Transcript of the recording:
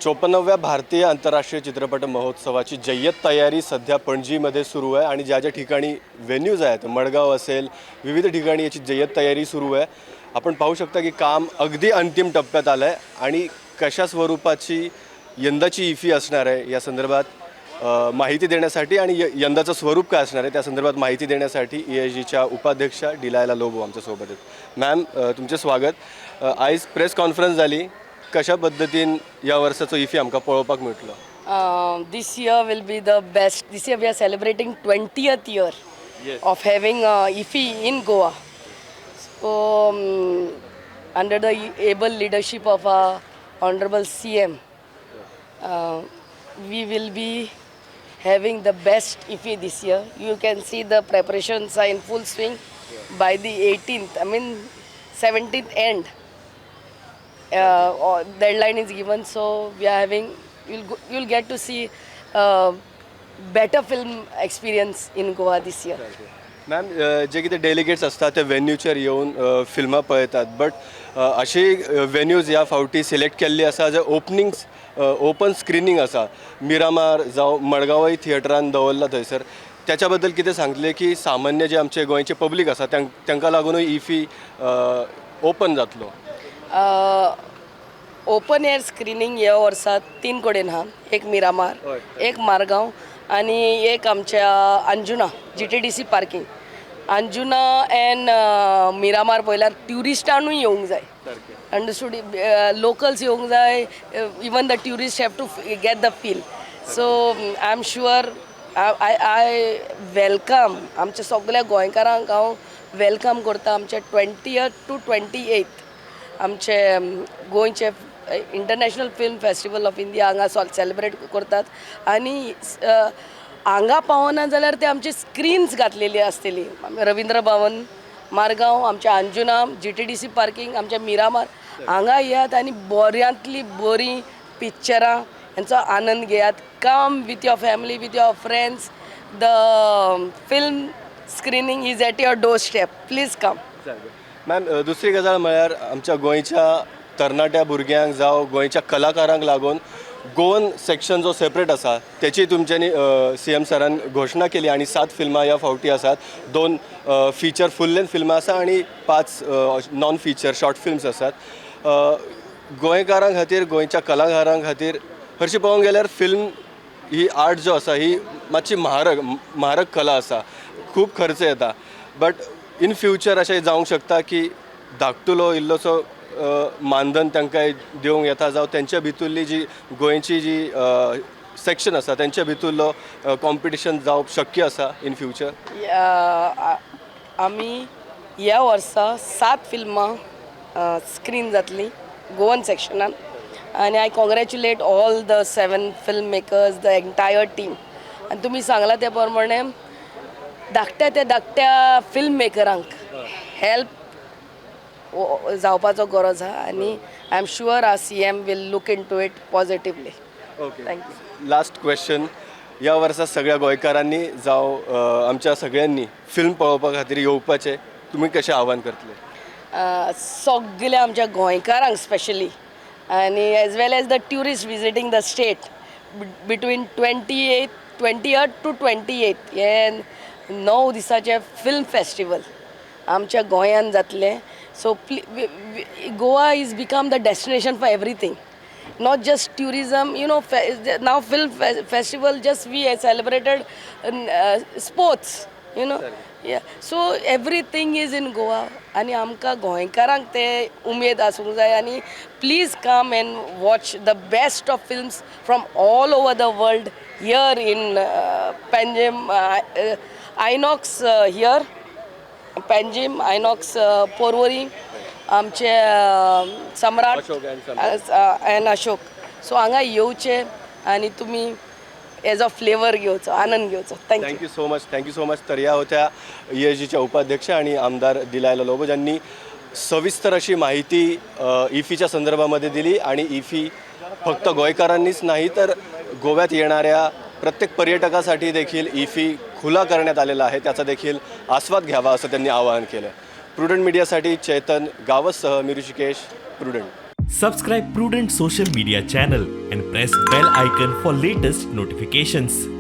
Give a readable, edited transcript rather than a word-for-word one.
54व्या भारतीय आंतरराष्ट्रीय चित्रपट महोत्सवाची जय्यत तयारी सध्या पणजीमध्ये सुरू आहे आणि ज्या ज्या ठिकाणी व्हेन्यूज आहेत, मडगाव असेल, विविध ठिकाणी याची जय्यत तयारी सुरू आहे. आपण पाहू शकता की काम अगदी अंतिम टप्प्यात आलं आहे आणि कशा स्वरूपाची यंदाची इफी असणार आहे या संदर्भात माहिती देण्यासाठी आणि यंदाचं स्वरूप काय असणार आहे त्या संदर्भात माहिती देण्यासाठी ESGच्या उपाध्यक्षा डिलायला लोबो आमच्यासोबत आहेत. मॅम, तुमचे स्वागत. आयज प्रेस कॉन्फरन्स झाली. कशा पद्धतीन या वर्षाचं इफी आमकां पळोवपाक मेळटलो? This year will be the best. This year we are celebrating 20th year of having IFFI in Goa. So under the able leadership of our Honorable CM, we will be having the best IFFI this year. You can see the preparations are in full swing. By the 18th, 17th end. Deadline is given, so we are having. You'll get to see better film experience in Goa this year. Ma'am, जे कितें delegates असतात ते व्हेन्यूचेर येवन फिल्मां पळयतात, but अशी venues ह्या फावटी सिलेक्ट केल्ली आसा जे ओपन स्क्रिनींग आसा. मिरामार जावं मडगांवय थिएटरान दवरला थंयसर. त्याच्या बद्दल कितें सांगतले की सामान्य जे आमचे गोंयचे पब्लीक आसा तांकां लागूनय इफी ओपन जातलो? ओपन एअर स्क्रीनिंग या वर्सात 3 कडेन आहा. एक मिरामार, एक मारगांव आणि एक आमच्या Anjuna GTDC parking. Anjuna and Miramar पळयल्यार ट्युरिस्टांनूय येवंक जाय. अंडरस्टूड? लोकल्स येवंक जाय. Even the tourist have to get the feel. So I am sure I welcome आमच्या सगळ्या गोंयकारांक हांव वेलकम करता आमच्या 20th to 28th आमचे गोंयचे international film festival of India हांगा सेलिब्रेट करतात. आनी हांगा पावना जाल्यार ते आमची स्क्रीन्स घातलेली आसतली. रवींद्र भवन, मारगांव, आमच्या अंजुना, GTDC पार्किंग, आमच्या मिरामार हांगा येयात आनी बऱ्यांतली बरी पिक्चरां यांचो आनंद घेयात. Come with your family, with your friends. The film screening is at your doorstep. Please come. Ma'am, दुसरी गजाल म्हळ्यार आमच्या गोंयच्या तरणाट्या भुरग्यांक जावं गोंयच्या कलाकारांक लागून गोवन सेक्शन जो सेपरेट आसा त्याची तुमच्यांनी CM सरान घोशणा केली आणि 7 फिल्मां ह्या फावटी आसात. 2 फीचर फुल लेंथ फिल्मां आसा आणि 5 नॉन फीचर शॉर्ट फिल्म्स आसात. गोंयकारां खातीर, गोंयच्या कलाकारांक खातीर हरशीं पळोवंक गेल्यार फिल्म ही आर्ट जो आसा ही मातशी म्हारग कला आसा. खूब खर्च येता. बट इन फ्युचर अशें जावंक शकता की धाकटुलो इल्लोसो मानधन तांकां दिवंक येता, जावं तेंच्या भितरली जी गोंयची जी सेक्शन आसा तेंच्या भितरलो कॉम्पिटिशन जावप शक्य आसा इन फ्युचर? आमी ह्या वर्सा 7 फिल्मां स्क्रीन जातली गोवन सेक्शनान. आनी I congratulate all the 7 film makers, the entire team. आनी तुमी सांगला त्या प्रमाणे धाकट्या फिल्म मेकरांक हेल्प जावपाचो गरज आहा आनी I am sure our CM will look into it positively. Okay, thank you. Last question. या वर्सा सगळ्या गोंयकारांनी जावं आमच्या सगळ्यांनी फिल्म पळोवपा खातीर येवपाचें तुमी कशें आव्हान करतले? सगळ्या आमच्या गोंयकारांक स्पेशली आनी as well as the tourist visiting the state between 20th to 28th हे 9 दिसाचे फिल्म फेस्टिवल आमच्या गोंयान जातले. So Goa is become the destination for everything, not just tourism, now film festival just we celebrated sports, yeah, so everything is in Goa आणि आमकां गोंयकारांक ते उमेद आसूंक जाय. आनी please come and watch the best of films from all over the world here in Panjim, Inox here, Panjim, Inox, Porvorim, आमचे सम्राट N Ashok. So हांगा येवचे आनी तुमी हेजो फ्लेवर घेवचो, आनंद घेवचो. Thank you so much. तर या होत्या ESGच्या उपाध्यक्ष आणि आमदार डिलायला लोबो ज्यांनी सविस्तर अशी माहिती इफीच्या संदर्भामध्ये दिली. आणि इफी फक्त गोंयकारांनीच नाही तर गोव्यात येणाऱ्या प्रत्येक पर्यटकासाठी देखील इफी खुला करण्यात आलेला आहे, त्याचा देखील आस्वाद घ्यावा असं त्यांनी आवाहन केलं. प्रुडंट मीडियासाठी चेतन गावससह मी Rishikesh, Prudent. Subscribe Prudent social media channel and press bell icon for latest notifications.